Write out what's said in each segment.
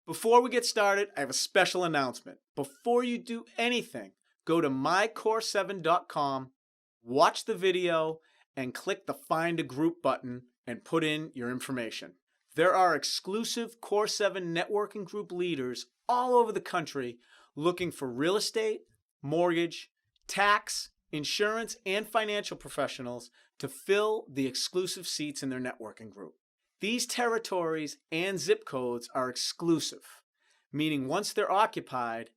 Before we get started, I have a special announcement. Before you do anything, go to mycore7.com, watch the video, and click the Find a Group button and put in your information. There are exclusive Core 7 networking group leaders all over the country looking for real estate, mortgage, tax, insurance, and financial professionals to fill the exclusive seats in their networking group. These territories and zip codes are exclusive, meaning once they're occupied,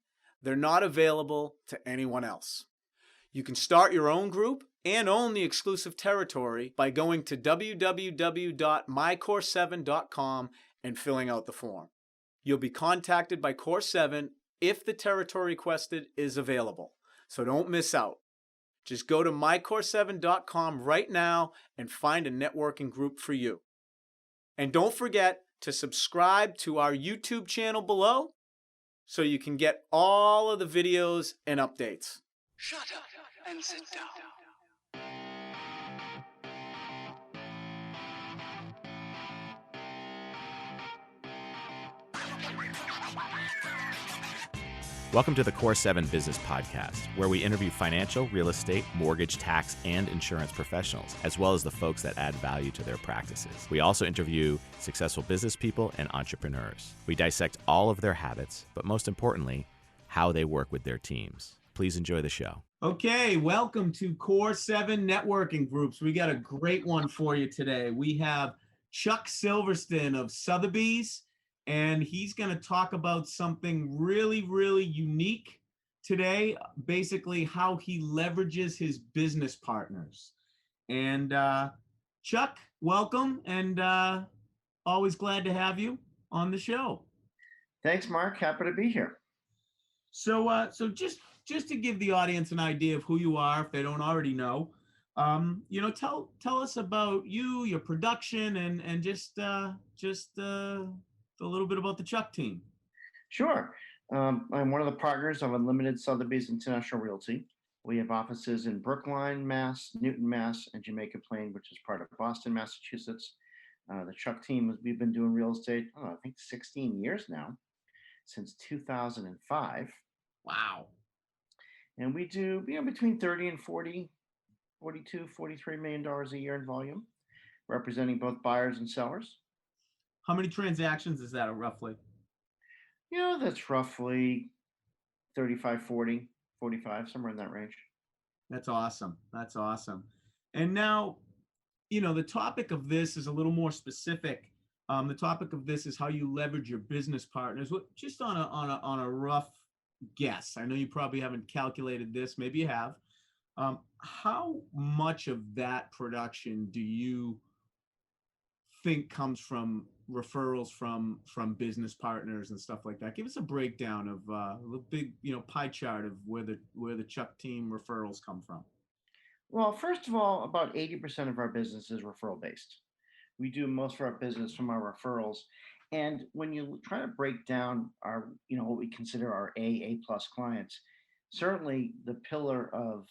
they're not available to anyone else. You can start your own group and own the exclusive territory by going to www.mycore7.com and filling out the form. You'll be contacted by Core 7 if the territory requested is available, so don't miss out. Just go to mycore7.com right now and find a networking group for you. And don't forget to subscribe to our YouTube channel below so you can get all of the videos and updates. Shut up and sit down. Welcome to the Core 7 Business Podcast, where we interview financial, real estate, mortgage, tax, and insurance professionals, as well as the folks that add value to their practices. We also interview successful business people and entrepreneurs. We dissect all of their habits, but most importantly, how they work with their teams. Please enjoy the show. Okay, welcome to Core 7 Networking Groups. We got a great one for you today. We have Chuck Silverston of Sotheby's, and he's going to talk about something really, really unique today, basically how he leverages his business partners. And Chuck, welcome, and always glad to have you on the show. Thanks, Mark. Happy to be here. So just to give the audience an idea of who you are, if they don't already know, tell us about you, your production, and just a little bit about the Chuck team. Sure. I'm one of the partners of Unlimited Sotheby's International Realty. We have offices in Brookline, Mass, Newton, Mass, and Jamaica Plain, which is part of Boston, Massachusetts. The Chuck team, we've been doing real estate, I think 16 years now, since 2005. Wow. And we do between 30 and 40, 42, $43 million a year in volume, representing both buyers and sellers. How many transactions is that roughly? That's roughly 35, 40, 45, somewhere in that range. That's awesome. That's awesome. And now, the topic of this is a little more specific. The topic of this is how you leverage your business partners. Just on a rough guess. I know you probably haven't calculated this. Maybe you have. How much of that production do you think comes from referrals from business partners and stuff like that? Give us a breakdown of a big pie chart of where the Chuck team referrals come from. Well, first of all, about 80% of our business is referral based. We do most of our business from our referrals. And when you try to break down our, what we consider our A plus clients, certainly the pillar of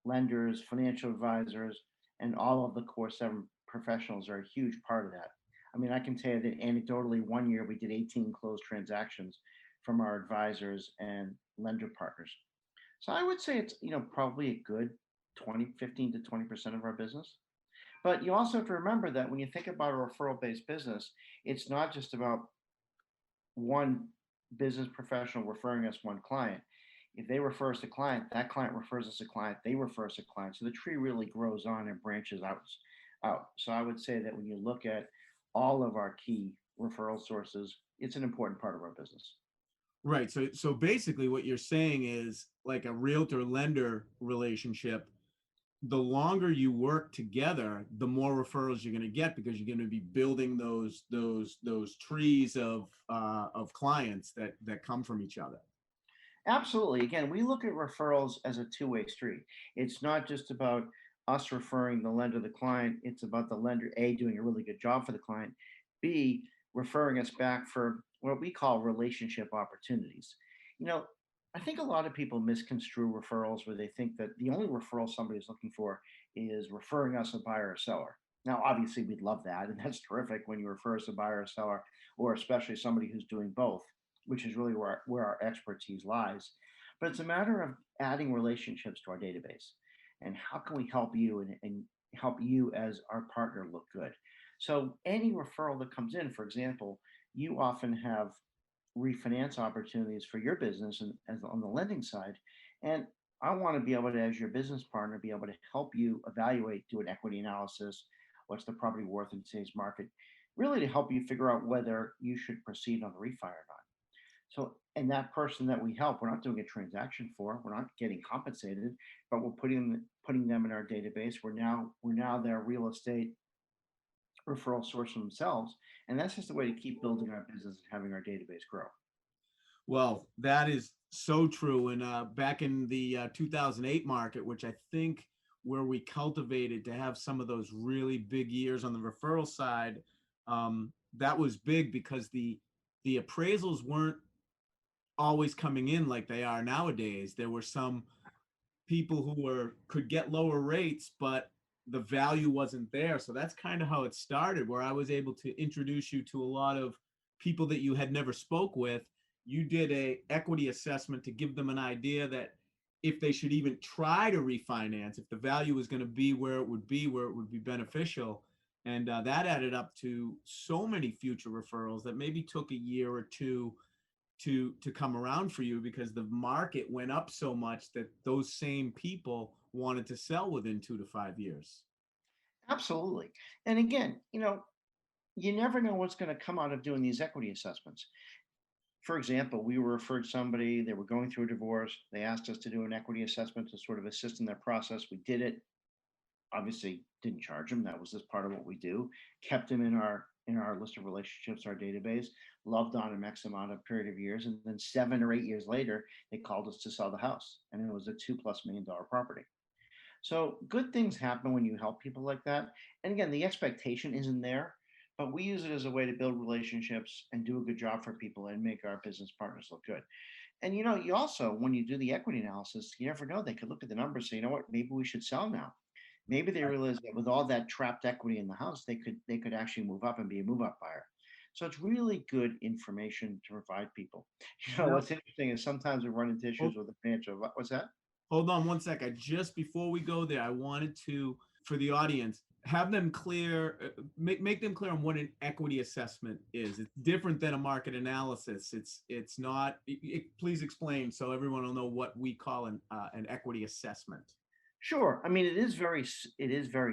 lenders, financial advisors, and all of the Core 7 professionals are a huge part of that. I mean, I can tell you that anecdotally, one year we did 18 closed transactions from our advisors and lender partners. So I would say it's, probably a good 15 to 20% of our business. But you also have to remember that when you think about a referral-based business, it's not just about one business professional referring us one client. If they refer us a client, that client refers us a client, they refer us a client. So the tree really grows on and branches out. So I would say that when you look at all of our key referral sources, it's an important part of our business. Right. So basically what you're saying is like a realtor-lender relationship, the longer you work together, the more referrals you're going to get because you're going to be building those trees of clients that come from each other. Absolutely. Again, we look at referrals as a two-way street. It's not just about us referring the lender to the client. It's about the lender, A, doing a really good job for the client, B, referring us back for what we call relationship opportunities. I think a lot of people misconstrue referrals where they think that the only referral somebody is looking for is referring us a buyer or seller. Now, obviously, we'd love that, and that's terrific when you refer us a buyer or seller, or especially somebody who's doing both, which is really where our expertise lies. But it's a matter of adding relationships to our database, and how can we help you and help you as our partner look good. So any referral that comes in, for example, you often have refinance opportunities for your business and as on the lending side. And I want to be able to, as your business partner, be able to help you evaluate, do an equity analysis, what's the property worth in today's market, really to help you figure out whether you should proceed on the refi or not. So, and that person that we help, we're not doing a transaction for, we're not getting compensated, but we're putting them in our database. We're now their real estate referral source themselves, and that's just a way to keep building our business and having our database grow. Well, that is so true. And back in the 2008 market, which I think where we cultivated to have some of those really big years on the referral side, that was big because the appraisals weren't always coming in like they are nowadays. There were some people who were could get lower rates, but the value wasn't there. So that's kind of how it started, where I was able to introduce you to a lot of people that you had never spoke with. You did a equity assessment to give them an idea that if they should even try to refinance, if the value was going to be where it would be, where it would be beneficial. And that added up to so many future referrals that maybe took a year or two to come around for you, because the market went up so much that those same people wanted to sell within 2 to 5 years. Absolutely. And again, you never know what's going to come out of doing these equity assessments. For example, we were referred somebody, they were going through a divorce. They asked us to do an equity assessment to sort of assist in their process. We did it. Obviously, didn't charge them. That was just part of what we do. Kept them in our list of relationships, our database. Loved on them X amount of period of years, and then 7 or 8 years later, they called us to sell the house, and it was a $2+ million property. So good things happen when you help people like that. And again, the expectation isn't there, but we use it as a way to build relationships and do a good job for people and make our business partners look good. And you also, when you do the equity analysis, you never know. They could look at the numbers and say, you know what, maybe we should sell now. Maybe they realize that with all that trapped equity in the house, they could actually move up and be a move up buyer. So it's really good information to provide people. Yep. What's interesting is sometimes we run into issues with the financial. What's that? Hold on one sec. Just before we go there, I wanted to, for the audience, have them clear, make them clear on what an equity assessment is. It's different than a market analysis. It's not. Please explain so everyone will know what we call an equity assessment. Sure. I mean, it is very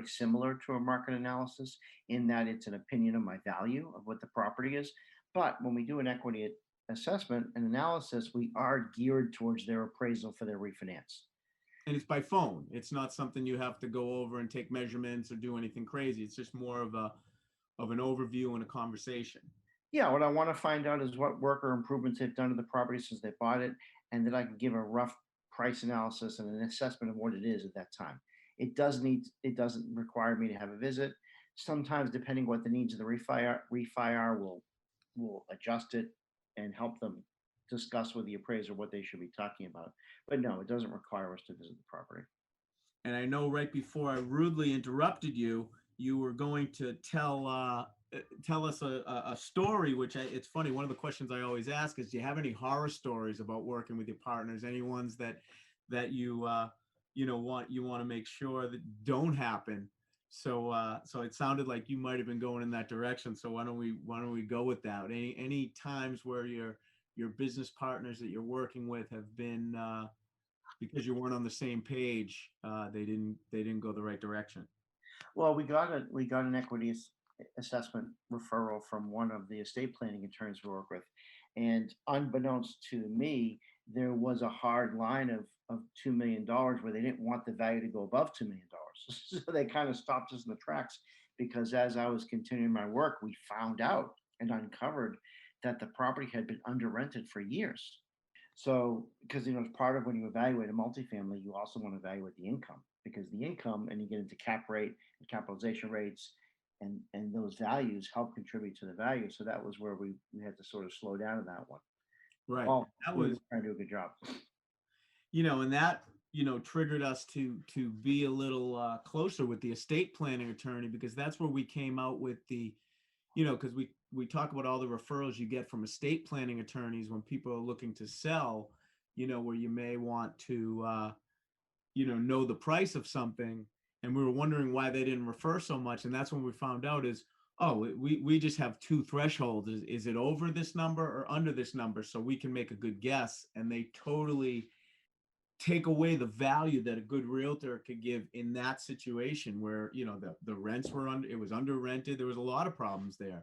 similar to a market analysis in that it's an opinion of my value of what the property is. But when we do an equity assessment and analysis, we are geared towards their appraisal for their refinance. And it's by phone. It's not something you have to go over and take measurements or do anything crazy. It's just more of an overview and a conversation. Yeah, what I want to find out is what work or improvements they've done to the property since they bought it, and that I can give a rough price analysis and an assessment of what it is at that time. It doesn't require me to have a visit. Sometimes, depending what the needs of the refi are, we'll adjust it and help them discuss with the appraiser what they should be talking about. But no, it doesn't require us to visit the property. And I know right before I rudely interrupted you, you were going to tell us a story, which it's funny. One of the questions I always ask is, do you have any horror stories about working with your partners? Any ones that you want to make sure that don't happen? So it sounded like you might have been going in that direction. So why don't we go with that? Any times where your business partners that you're working with have been because you weren't on the same page, they didn't go the right direction. Well, we got an equity assessment referral from one of the estate planning attorneys we work with, and unbeknownst to me, there was a hard line of $2 million where they didn't want the value to go above $2 million. So they kind of stopped us in the tracks because as I was continuing my work, we found out and uncovered that the property had been under rented for years. So, because as part of when you evaluate a multifamily, you also want to evaluate the income because the income, and you get into cap rate and capitalization rates, and those values help contribute to the value. So that was where we had to sort of slow down in that one. Right. Oh, That we was, were trying to do a good job. and that triggered us to be a little closer with the estate planning attorney, because that's where we came out with the, because we talk about all the referrals you get from estate planning attorneys when people are looking to sell, where you may want to know the price of something, and we were wondering why they didn't refer so much, and that's when we found out is, oh, we just have two thresholds. Is it over this number or under this number, so we can make a good guess, and they totally take away the value that a good realtor could give in that situation where the rents were under, it was under rented, there was a lot of problems there.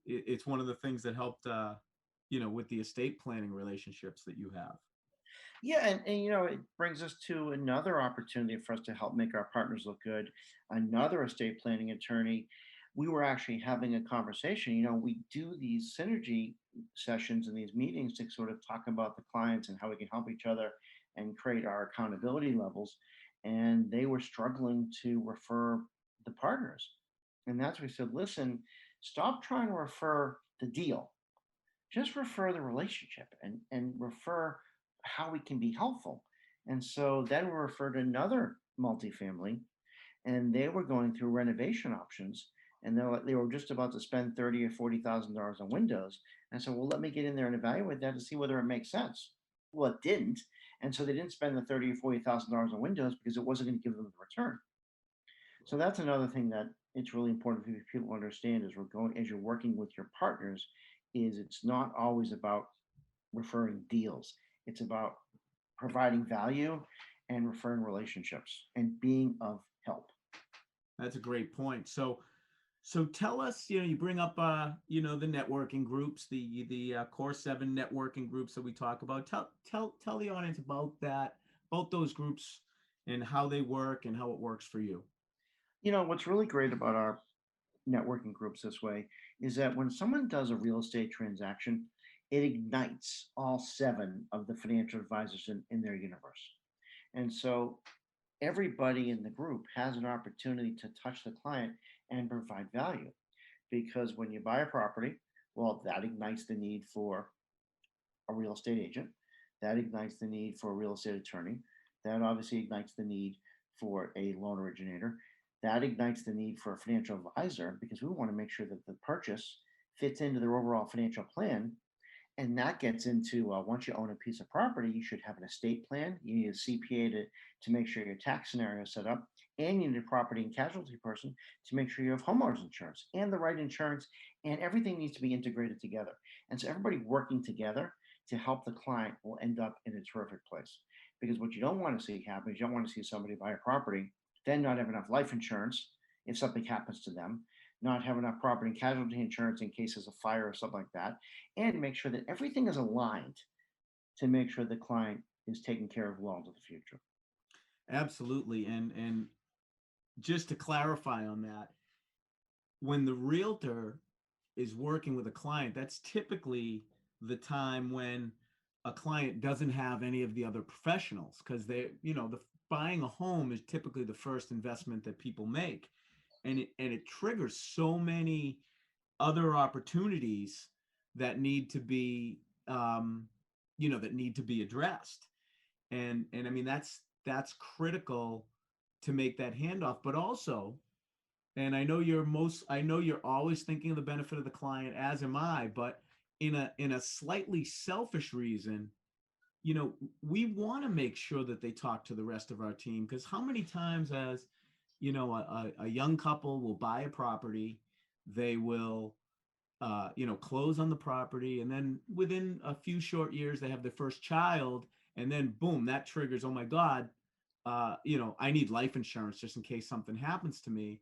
It's one of the things that helped with the estate planning relationships that you have. Yeah, and it brings us to another opportunity for us to help make our partners look good. Another estate planning attorney, we were actually having a conversation. We do these synergy sessions and these meetings to sort of talk about the clients and how we can help each other and create our accountability levels. And they were struggling to refer the partners. And that's why we said, listen, stop trying to refer the deal, just refer the relationship and refer how we can be helpful. And so then we referred another multifamily, and they were going through renovation options, and they were just about to spend $30,000 or $40,000 on windows. And so, well, let me get in there and evaluate that to see whether it makes sense. Well, it didn't, and so they didn't spend the $30,000 or $40,000 on windows because it wasn't going to give them the return. So that's another thing that it's really important for people to understand as we're going, as you're working with your partners, is it's not always about referring deals. It's about providing value and referring relationships and being of help. That's a great point. So tell us, you bring up, the networking groups, the Core 7 networking groups that we talk about. Tell the audience about that, about those groups, and how they work and how it works for you. What's really great about our networking groups this way is that when someone does a real estate transaction, it ignites all seven of the financial advisors in their universe. And so everybody in the group has an opportunity to touch the client and provide value. Because when you buy a property, well, that ignites the need for a real estate agent. That ignites the need for a real estate attorney. That obviously ignites the need for a loan originator. That ignites the need for a financial advisor because we want to make sure that the purchase fits into their overall financial plan. And that gets into once you own a piece of property, you should have an estate plan. You need a CPA to make sure your tax scenario is set up. And you need a property and casualty person to make sure you have homeowners insurance and the right insurance. And everything needs to be integrated together. And so everybody working together to help the client will end up in a terrific place. Because what you don't want to see happen is you don't want to see somebody buy a property, then not have enough life insurance if something happens to them, not have enough property and casualty insurance in cases of fire or something like that, and make sure that everything is aligned to make sure the client is taken care of well into the future. Absolutely. And just to clarify on that, when the realtor is working with a client, that's typically the time when a client doesn't have any of the other professionals, because buying a home is typically the first investment that people make, and it triggers so many other opportunities that need to be addressed, and I mean that's critical to make that handoff, but also, and I know you're always thinking of the benefit of the client, as am I, but in a slightly selfish reason, we want to make sure that they talk to the rest of our team, because how many times as a young couple will buy a property, they will close on the property, and then within a few short years they have their first child, and then boom, that triggers, oh my God, I need life insurance just in case something happens to me,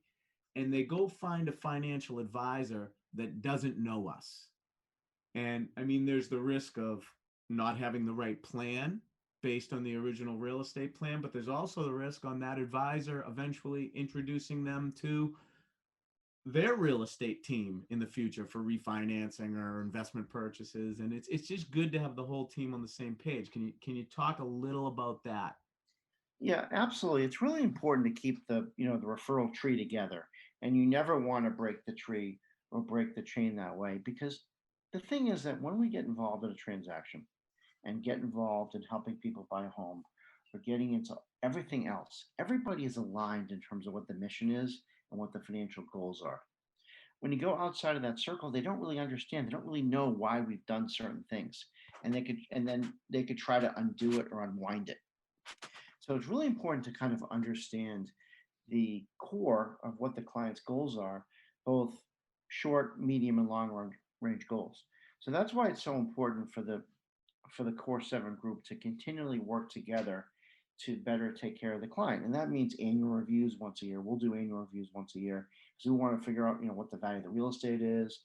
and they go find a financial advisor that doesn't know us. And I mean, there's the risk of not having the right plan based on the original real estate plan, but there's also the risk on that advisor eventually introducing them to their real estate team in the future for refinancing or investment purchases. And it's just good to have the whole team on the same page. Can you talk a little about that? Yeah, absolutely. It's really important to keep the referral tree together, and you never want to break the tree or break the chain that way, because the thing is that when we get involved in a transaction and get involved in helping people buy a home, We're getting into everything else. Everybody is aligned in terms of what the mission is and what the financial goals are. When you go outside of that circle, they don't really understand. They don't really know why we've done certain things, and then they could try to undo it or unwind it. So it's really important to kind of understand the core of what the client's goals are, both short, medium, and range goals. So that's why it's so important for the core seven group to continually work together to better take care of the client. And that means annual reviews once a year. We'll do annual reviews once a year because we want to figure out, what the value of the real estate is.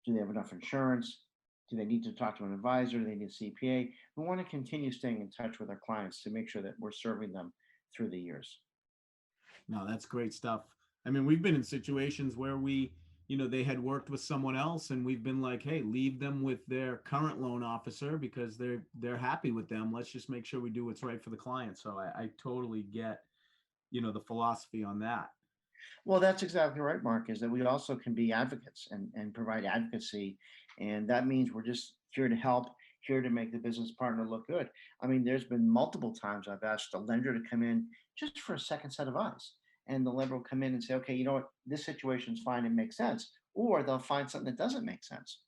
Do they have enough insurance? Do they need to talk to an advisor? Do they need a CPA? We want to continue staying in touch with our clients to make sure that we're serving them through the years. No, that's great stuff. I mean, we've been in situations where they had worked with someone else and we've been like, hey, leave them with their current loan officer because they're happy with them. Let's just make sure we do what's right for the client. So I totally get, the philosophy on that. Well, that's exactly right, Mark, is that we also can be advocates and provide advocacy. And that means we're just here to help, here to make the business partner look good. I mean, there's been multiple times I've asked a lender to come in just for a second set of eyes. And the lender will come in and say, okay, you know what, this situation's fine, it makes sense. Or they'll find something that doesn't make sense.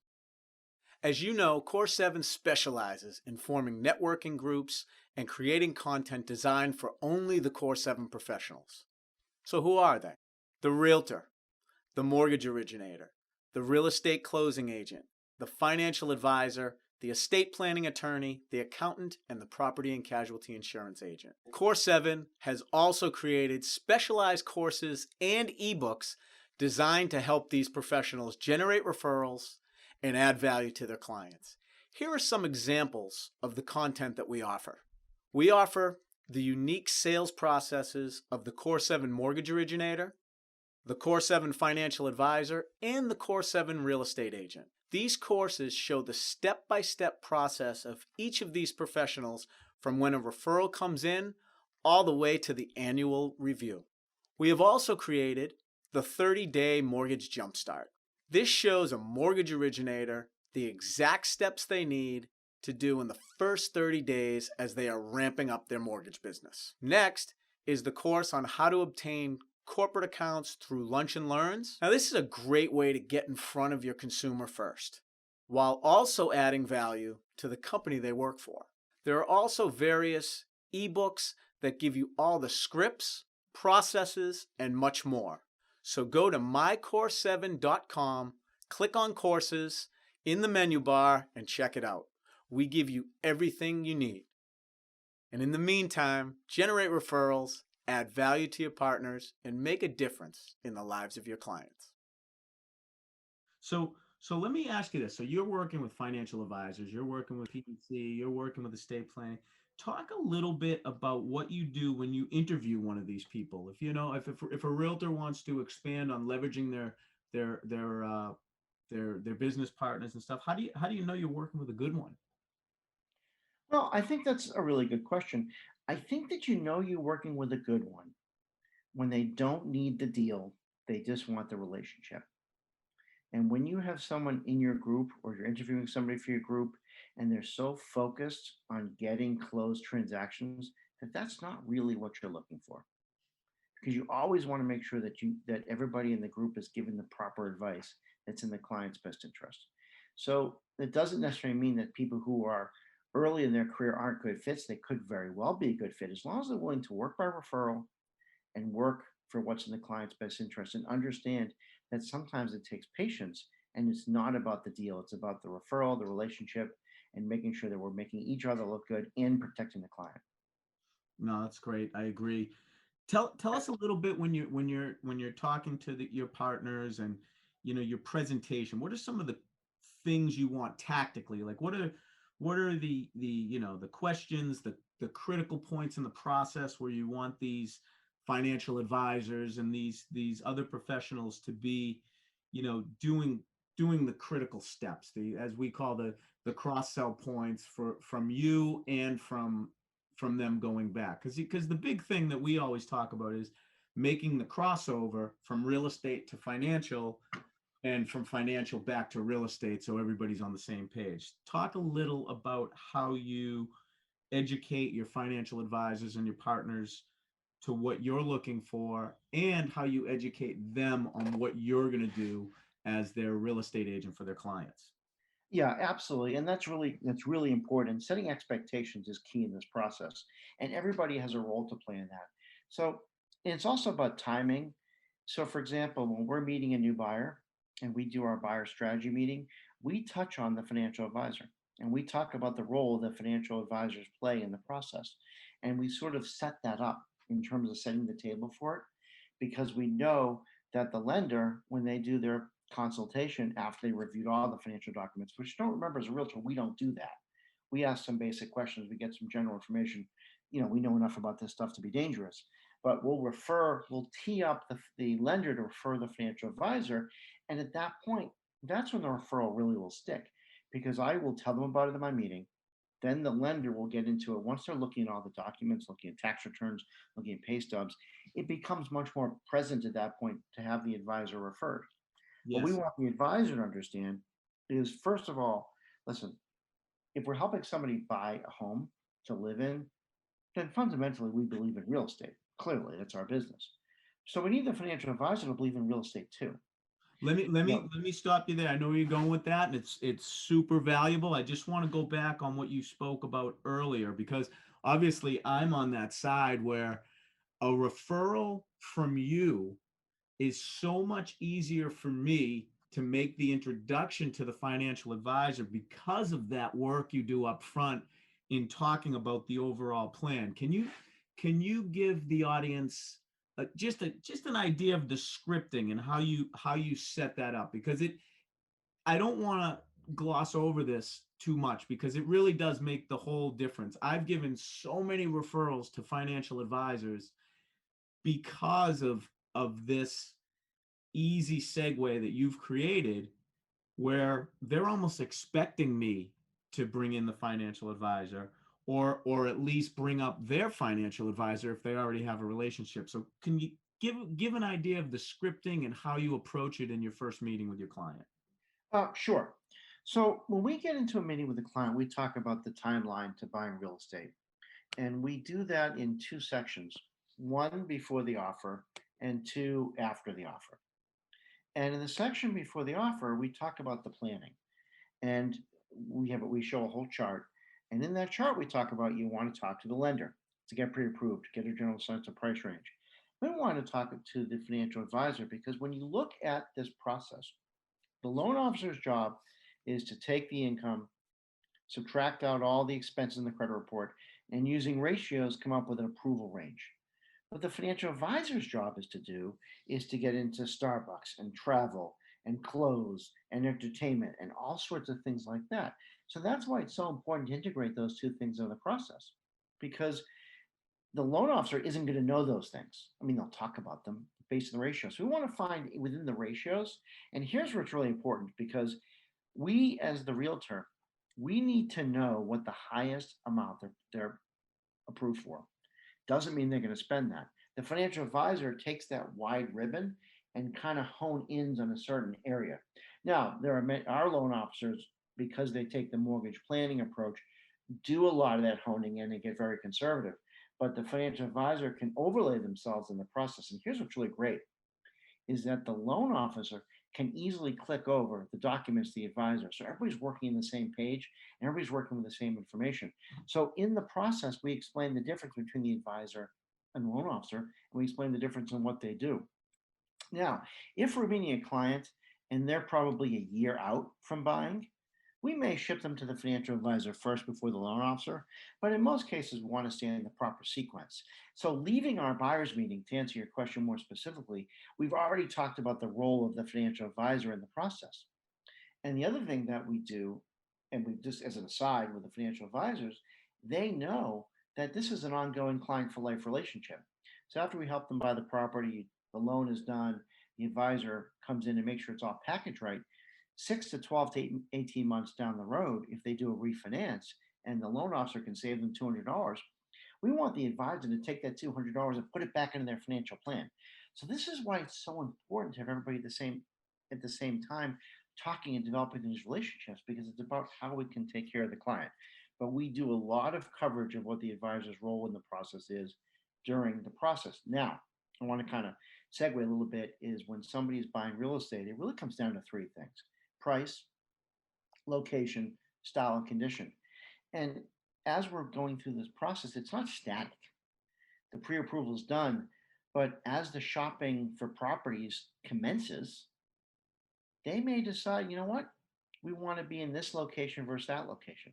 As you know, Core 7 specializes in forming networking groups and creating content designed for only the Core 7 professionals. So who are they? The realtor, the mortgage originator, the real estate closing agent, the financial advisor, the estate planning attorney, the accountant, and the property and casualty insurance agent. Core 7 has also created specialized courses and ebooks designed to help these professionals generate referrals and add value to their clients. Here are some examples of the content that we offer. We offer the unique sales processes of the Core 7 mortgage originator, the Core 7 financial advisor, and the Core 7 real estate agent. These courses show the step-by-step process of each of these professionals from when a referral comes in all the way to the annual review. We have also created the 30-day mortgage jumpstart. This shows a mortgage originator the exact steps they need to do in the first 30 days as they are ramping up their mortgage business. Next is the course on how to obtain corporate accounts through Lunch and Learns. Now, this is a great way to get in front of your consumer first, while also adding value to the company they work for. There are also various ebooks that give you all the scripts, processes, and much more. So go to mycore7.com, click on courses in the menu bar, and check it out. We give you everything you need. And in the meantime, generate referrals, add value to your partners, and make a difference in the lives of your clients. So let me ask you this. So you're working with financial advisors, you're working with PPC, you're working with estate planning. Talk a little bit about what you do when you interview one of these people. If a realtor wants to expand on leveraging their business partners and stuff, how do you know you're working with a good one? Well, I think that's a really good question. I think that you're working with a good one when they don't need the deal, they just want the relationship. And when you have someone in your group or you're interviewing somebody for your group and they're so focused on getting closed transactions that that's not really what you're looking for. Because you always want to make sure that everybody in the group is given the proper advice that's in the client's best interest. So it doesn't necessarily mean that people who are early in their career aren't good fits. They could very well be a good fit as long as they're willing to work by referral and work for what's in the client's best interest and understand that sometimes it takes patience and it's not about the deal. It's about the referral, the relationship, and making sure that we're making each other look good and protecting the client. No, that's great. I agree. Tell us a little bit when you're talking to your partners and your presentation. What are some of the things you want tactically? Like what are the questions, the critical points in the process where you want these financial advisors and these other professionals to be, doing the critical steps, as we call the cross-sell points from you and from them going back, because the big thing that we always talk about is making the crossover from real estate to financial and from financial back to real estate so everybody's on the same page. Talk a little about how you educate your financial advisors and your partners to what you're looking for, and how you educate them on what you're going to do as their real estate agent for their clients. Yeah, absolutely. And that's really important. Setting expectations is key in this process. And everybody has a role to play in that. So it's also about timing. So for example, when we're meeting a new buyer and we do our buyer strategy meeting, we touch on the financial advisor and we talk about the role that financial advisors play in the process. And we sort of set that up in terms of setting the table for it because we know that the lender, when they do their consultation after they reviewed all the financial documents, which don't remember as a realtor, we don't do that. We ask some basic questions, we get some general information. We know enough about this stuff to be dangerous, but we'll tee up the lender to refer the financial advisor. And at that point, that's when the referral really will stick because I will tell them about it in my meeting. Then the lender will get into it once they're looking at all the documents, looking at tax returns, looking at pay stubs. It becomes much more present at that point to have the advisor referred. What we Yes. want the advisor to understand is, first of all, listen, if we're helping somebody buy a home to live in, then fundamentally we believe in real estate. Clearly, that's our business. So we need the financial advisor to believe in real estate too. Let me let You me know, let me stop you there. I know where you're going with that, and it's super valuable. I just want to go back on what you spoke about earlier because obviously I'm on that side where a referral from you is so much easier for me to make the introduction to the financial advisor because of that work you do up front in talking about the overall plan. Can you give the audience just an idea of the scripting and how you set that up? Because I don't want to gloss over this too much because it really does make the whole difference. I've given so many referrals to financial advisors because of this easy segue that you've created where they're almost expecting me to bring in the financial advisor, or at least bring up their financial advisor if they already have a relationship. So can you give an idea of the scripting and how you approach it in your first meeting with your client? sure. So when we get into a meeting with a client, we talk about the timeline to buying real estate. And we do that in two sections, one before the offer and two after the offer. And in the section before the offer, we talk about the planning. And we show a whole chart. And in that chart, we talk about you want to talk to the lender to get pre-approved, to get a general sense of price range. We want to talk to the financial advisor because when you look at this process, the loan officer's job is to take the income, subtract out all the expenses in the credit report, and using ratios come up with an approval range. What the financial advisor's job is to get into Starbucks and travel and clothes and entertainment and all sorts of things like that. So that's why it's so important to integrate those two things in the process because the loan officer isn't going to know those things. I mean, they'll talk about them based on the ratios. So we want to find within the ratios. And here's where it's really important because we, as the realtor, we need to know what the highest amount they're approved for. Doesn't mean they're going to spend that. The financial advisor takes that wide ribbon and kind of hone ins on a certain area. Now, there are our loan officers, because they take the mortgage planning approach, do a lot of that honing in and get very conservative. But the financial advisor can overlay themselves in the process. And here's what's really great is that the loan officer can easily click over the documents to the advisor. So everybody's working on the same page and everybody's working with the same information. So in the process, we explain the difference between the advisor and the loan officer, and we explain the difference in what they do. Now, if we're meeting a client and they're probably a year out from buying, we may ship them to the financial advisor first before the loan officer, but in most cases, we want to stay in the proper sequence. So, leaving our buyer's meeting, to answer your question more specifically, we've already talked about the role of the financial advisor in the process. And the other thing that we do, and we just as an aside with the financial advisors, they know that this is an ongoing client for life relationship. So after we help them buy the property, the loan is done, the advisor comes in and makes sure it's all packaged right. 6 to 12 to 18 months down the road, if they do a refinance and the loan officer can save them $200, we want the advisor to take that $200 and put it back into their financial plan. So this is why it's so important to have everybody at the same time talking and developing these relationships because it's about how we can take care of the client. but we do a lot of coverage of what the advisor's role in the process is during the process. Now, I want to kind of segue a little bit is when somebody is buying real estate, it really comes down to three things: price, location, style, and condition. And as we're going through this process, it's not static. The pre-approval is done, but as the shopping for properties commences, they may decide, you know what, we want to be in this location versus that location.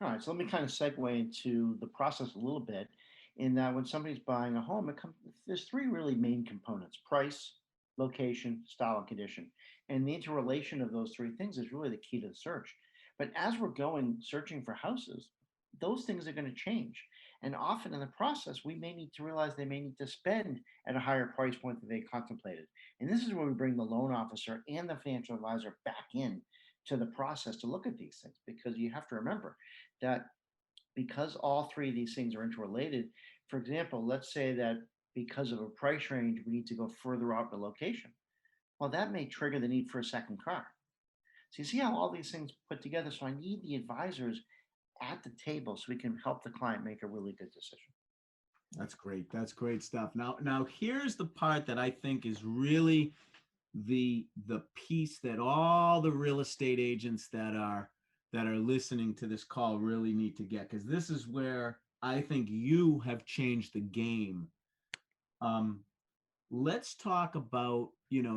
All right, so let me kind of segue into the process a little bit. In that, when somebody's buying a home, there's three really main components: price, location, style, and condition. And the interrelation of those three things is really the key to the search. But as we're going searching for houses, those things are going to change. And often in the process, we may need to realize they may need to spend at a higher price point than they contemplated. And this is where we bring the loan officer and the financial advisor back in to the process to look at these things, because you have to remember that because all three of these things are interrelated. For example, let's say that because of a price range, we need to go further out the location. Well, that may trigger the need for a second car. So you see how all these things put together. So I need the advisors at the table so we can help the client make a really good decision. That's great. That's great stuff. Now here's the part that I think is really the piece that all the real estate agents that are listening to this call really need to get, because this is where I think you have changed the game. Let's talk about,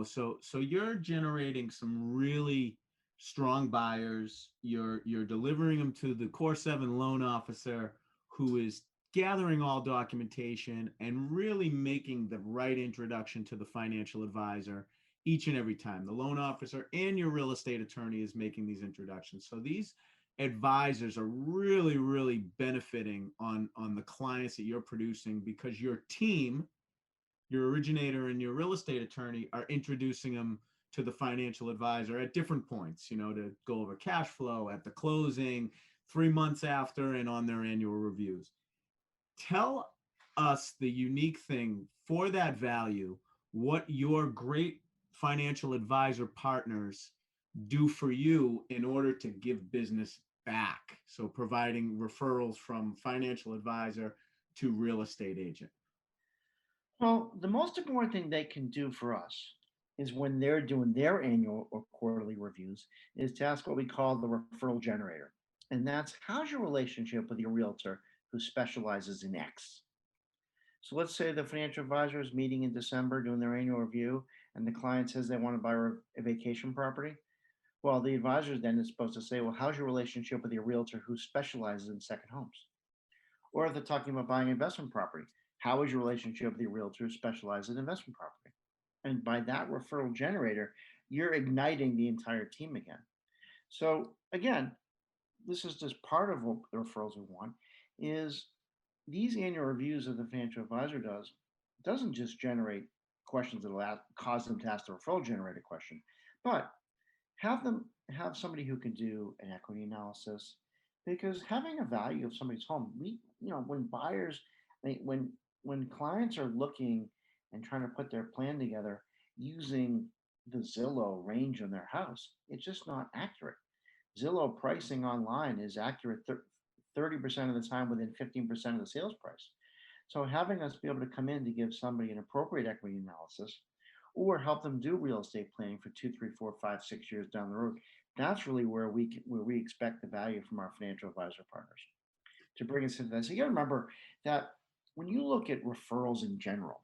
so you're generating some really strong buyers. You're delivering them to the Core 7 loan officer, who is gathering all documentation and really making the right introduction to the financial advisor each and every time. The loan officer and your real estate attorney is making these introductions. So these advisors are really, really benefiting on the clients that you're producing, because your team, your originator and your real estate attorney, are introducing them to the financial advisor at different points, to go over cash flow, at the closing, 3 months after, and on their annual reviews. Tell us the unique thing for that value, what your great financial advisor partners do for you in order to give business back. So providing referrals from financial advisor to real estate agent. Well, the most important thing they can do for us is when they're doing their annual or quarterly reviews is to ask what we call the referral generator. And that's, how's your relationship with your realtor who specializes in X? So let's say the financial advisor is meeting in December doing their annual review, and the client says they want to buy a vacation property. Well, the advisor then is supposed to say, well, how's your relationship with your realtor who specializes in second homes? Or if they're talking about buying investment property, how is your relationship with your realtor who specializes in investment property? And by that referral generator, you're igniting the entire team again. So again, this is just part of what the referrals we want is these annual reviews that the financial advisor doesn't just generate questions that will cause them to ask the referral generator question, but have somebody who can do an equity analysis, because having a value of somebody's home, when buyers, when clients are looking and trying to put their plan together using the Zillow range on their house, it's just not accurate. Zillow pricing online is accurate 30% of the time within 15% of the sales price. So having us be able to come in to give somebody an appropriate equity analysis or help them do real estate planning for 2, 3, 4, 5, 6 years down the road, that's really where we expect the value from our financial advisor partners to bring us into this. So you got to remember that when you look at referrals in general,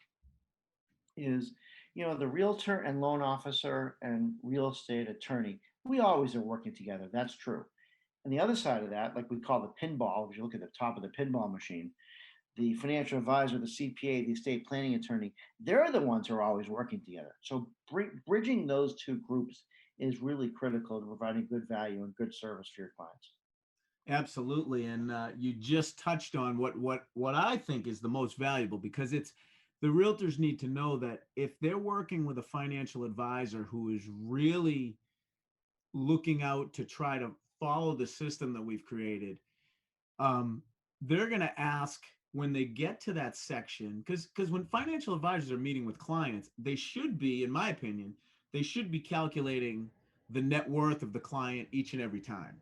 is the realtor and loan officer and real estate attorney, we always are working together. That's true. And the other side of that, like we call the pinball, if you look at the top of the pinball machine, the financial advisor, the CPA, the estate planning attorney, they're the ones who are always working together. So bridging those two groups is really critical to providing good value and good service for your clients. Absolutely. And you just touched on what I think is the most valuable, because it's the realtors need to know that if they're working with a financial advisor who is really looking out to try to follow the system that we've created, they're going to ask when they get to that section, because when financial advisors are meeting with clients, they should be, in my opinion, they should be calculating the net worth of the client each and every time.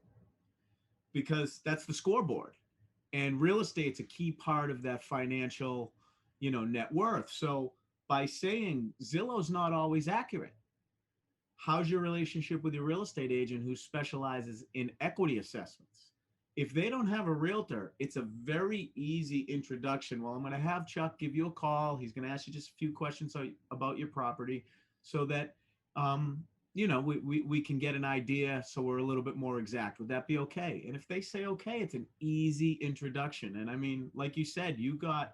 because that's the scoreboard. And real estate's a key part of that financial, net worth. So by saying Zillow's not always accurate, how's your relationship with your real estate agent who specializes in equity assessments? If they don't have a realtor, it's a very easy introduction. Well, I'm going to have Chuck give you a call. He's going to ask you just a few questions about your property so that, we can get an idea, so we're a little bit more exact. Would that be okay? And if they say okay, it's an easy introduction. And I mean, like you said, you got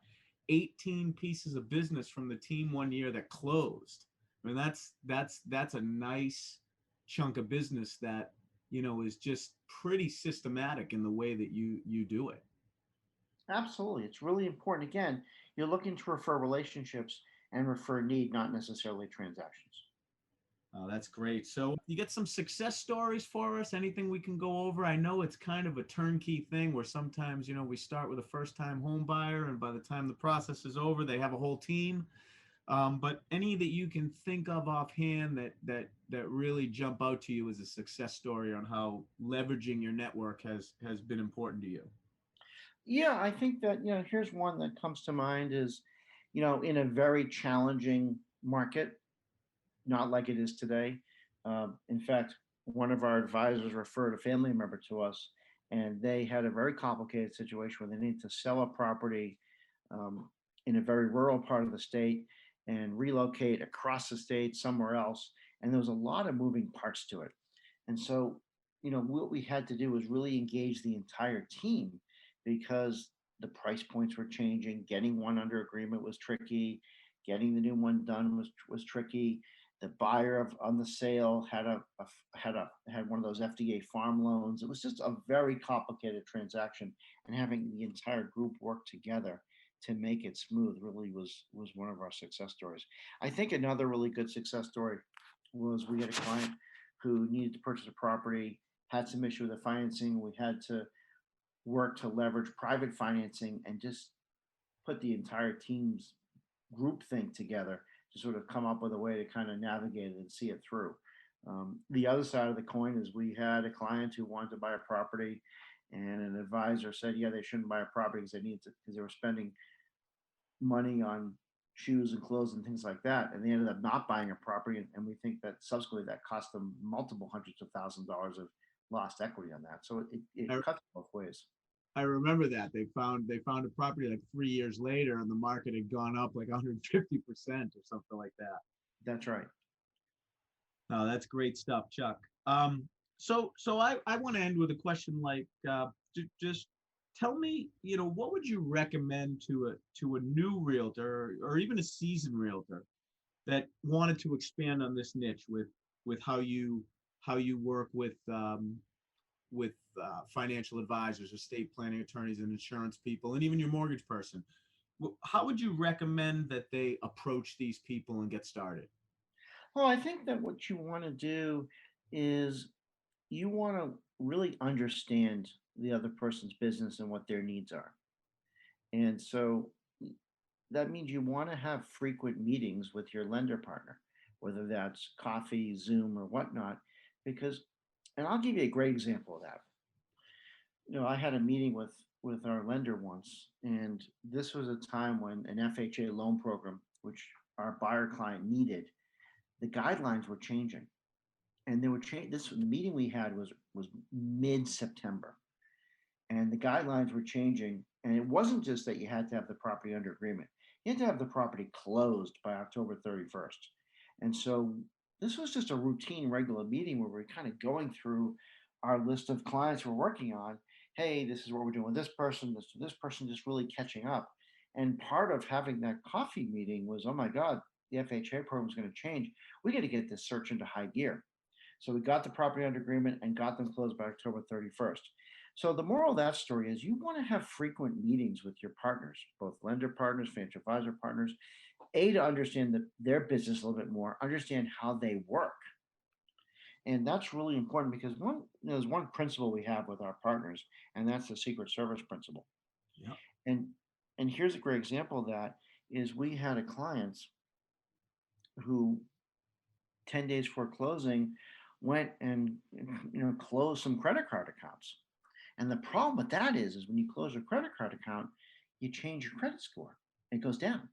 18 pieces of business from the team one year that closed. I mean, that's a nice chunk of business that, is just pretty systematic in the way that you do it. Absolutely. It's really important. Again, you're looking to refer relationships and refer need, not necessarily transactions. Oh, that's great. So you get some success stories for us? Anything we can go over? I know it's kind of a turnkey thing where sometimes, we start with a first-time home buyer, and by the time the process is over, they have a whole team. But any that you can think of offhand that really jump out to you as a success story on how leveraging your network has been important to you. Yeah, I think that, here's one that comes to mind is, in a very challenging market, not like it is today. In fact, one of our advisors referred a family member to us, and they had a very complicated situation where they needed to sell a property um, in a very rural part of the state and relocate across the state somewhere else. And there was a lot of moving parts to it. And so, what we had to do was really engage the entire team because the price points were changing. Getting one under agreement was tricky. Getting the new one done was tricky. The buyer on the sale had one of those FDA farm loans. It was just a very complicated transaction, and having the entire group work together to make it smooth really was one of our success stories. I think another really good success story was we had a client who needed to purchase a property, had some issue with the financing. We had to work to leverage private financing and just put the entire team's group think together to sort of come up with a way to kind of navigate it and see it through. The other side of the coin is we had a client who wanted to buy a property, and an advisor said, yeah, they shouldn't buy a property because they were spending money on shoes and clothes and things like that, and they ended up not buying a property. And we think that subsequently that cost them multiple hundreds of $1,000s of lost equity on that. So it I, cuts both ways. I remember that they found a property like 3 years later, and the market had gone up like 150% or something like that. That's right. Oh, that's great stuff, Chuck. So I want to end with a question like, just tell me, what would you recommend to a new realtor or even a seasoned realtor that wanted to expand on this niche with how you work with financial advisors, estate planning attorneys, and insurance people, and even your mortgage person. How would you recommend that they approach these people and get started? Well, I think that what you want to do is you want to really understand the other person's business and what their needs are. And so that means you want to have frequent meetings with your lender partner, whether that's coffee, Zoom, or whatnot, because, and I'll give you a great example of that. I had a meeting with our lender once, and this was a time when an FHA loan program, which our buyer client needed, the guidelines were changing, and they would change. This the meeting we had was mid September, and the guidelines were changing. And it wasn't just that you had to have the property under agreement; you had to have the property closed by October 31st. And so this was just a routine, regular meeting where we're kind of going through our list of clients we're working on. Hey, this is what we're doing with this person, just really catching up. And part of having that coffee meeting was, oh my God, the FHA program is going to change. We got to get this search into high gear. So we got the property under agreement and got them closed by October 31st. So the moral of that story is you want to have frequent meetings with your partners, both lender partners, financial advisor partners, to understand their business a little bit more, understand how they work. And that's really important because there's one principle we have with our partners, and that's the secret service principle. Yeah. And and here's a great example of that is we had a client who 10 days before closing went and closed some credit card accounts. And the problem with that is when you close a credit card account, you change your credit score. It goes down.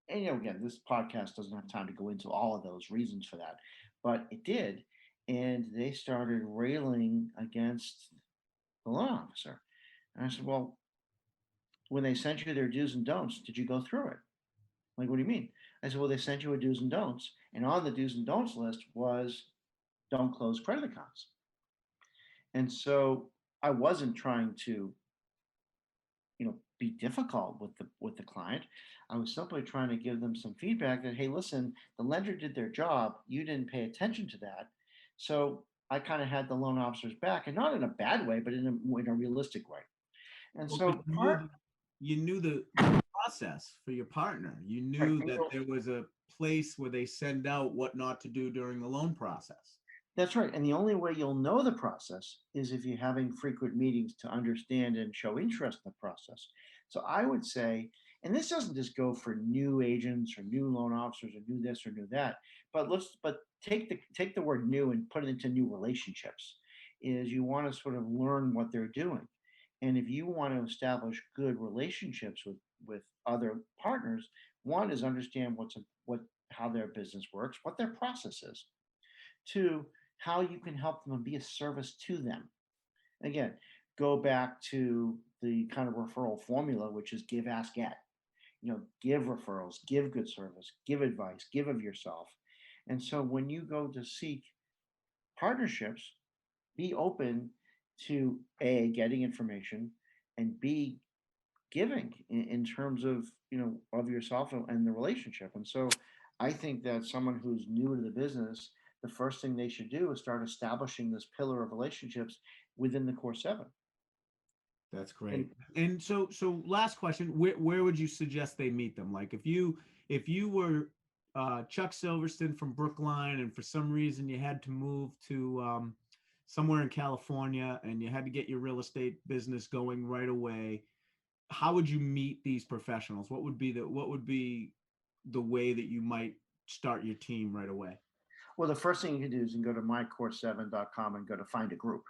And again, this podcast doesn't have time to go into all of those reasons for that, but it did. And they started railing against the loan officer. And I said, well, when they sent you their do's and don'ts, did you go through it? Like, what do you mean? I said, well, they sent you a do's and don'ts. And on the do's and don'ts list was don't close credit accounts. And so I wasn't trying to, be difficult with the client. I was simply trying to give them some feedback that, hey, listen, the lender did their job. You didn't pay attention to that. So I kind of had the loan officers back, and not in a bad way, but in a realistic way. And Well, but so part you knew the process for your partner. You right, knew that there was a place where they send out what not to do during the loan process. that's right. And the only way you'll know the process is if you're having frequent meetings to understand and show interest in the process. So I would say, and this doesn't just go for new agents or new loan officers or new this or new that, but take the word new and put it into new relationships. Is you want to sort of learn what they're doing. And if you want to establish good relationships with other partners, one is understand what how their business works, what their process is. Two, how you can help them and be a service to them. Again, go back to the kind of referral formula, which is give, ask, get. Give referrals, give good service, give advice, give of yourself. And so when you go to seek partnerships, be open to A, getting information, and B, giving in terms of of yourself and the relationship. And so I think that someone who's new to the business, the first thing they should do is start establishing this pillar of relationships within the core seven. That's And great. And so last question, where would you suggest they meet them? Like if you were Chuck Silverston from Brookline and for some reason you had to move to somewhere in California and you had to get your real estate business going right away, how would you meet these professionals? What would be the way that you might start your team right away? well, the first thing you can do is you can go to mycore7.com and go to find a group.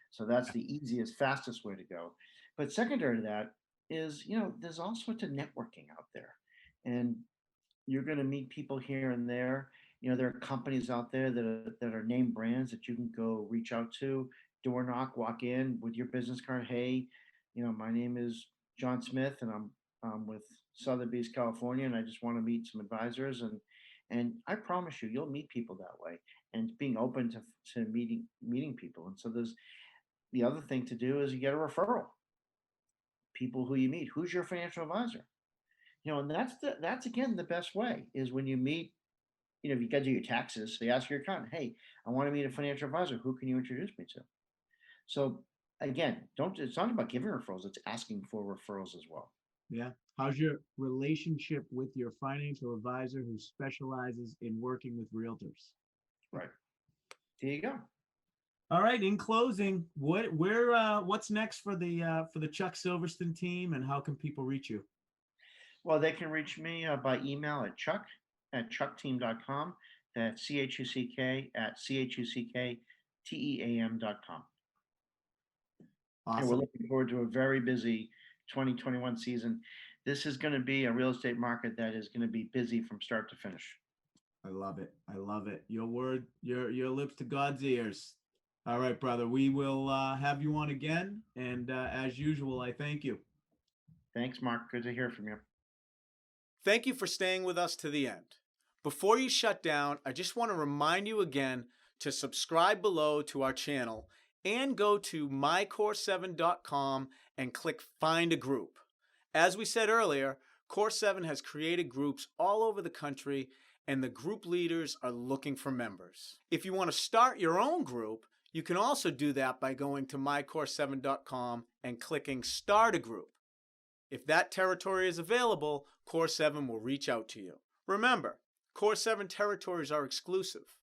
So that's the easiest, fastest way to go. But secondary to that is, there's all sorts of networking out there. And you're going to meet people here and there. There are companies out there that are name brands that you can go reach out to, door knock, walk in with your business card. Hey, my name is John Smith, and I'm with Sotheby's, California, and I just want to meet some advisors. And I promise you, you'll meet people that way. And being open to meeting people. And so there's the other thing to do is you get a referral. People who you meet. Who's your financial advisor? And that's again the best way is when you meet. If you got to do your taxes, they ask your accountant, "Hey, I want to meet a financial advisor. Who can you introduce me to?" So again, don't. It's not about giving referrals. It's asking for referrals as well. Yeah. How's your relationship with your financial advisor who specializes in working with realtors? Right. There you go. All right. In closing, what's next for the Chuck Silverston team, and how can people reach you? Well, they can reach me by email at chuck@chuckteam.com. That's CHUCK@CHUCKTEAM.com. And we're Awesome. looking forward to a very busy 2021 season. This is going to be a real estate market that is going to be busy from start to finish. I love it. I love it. Your word, your lips to God's ears. All right, brother. We will have you on again, and as usual, I thank you. Thanks, Mark. Good to hear from you. Thank you for staying with us to the end. Before you shut down, I just want to remind you again to subscribe below to our channel and go to mycore7.com and click Find a Group. As we said earlier, Core 7 has created groups all over the country, and the group leaders are looking for members. If you want to start your own group, you can also do that by going to mycore7.com and clicking Start a Group. If that territory is available, Core 7 will reach out to you. Remember, Core 7 territories are exclusive.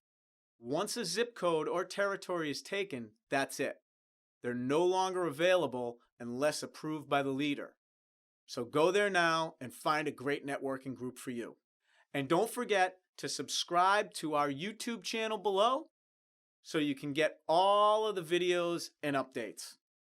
Once a zip code or territory is taken, that's it. They're no longer available unless approved by the leader. So go there now and find a great networking group for you. And don't forget to subscribe to our YouTube channel below so you can get all of the videos and updates.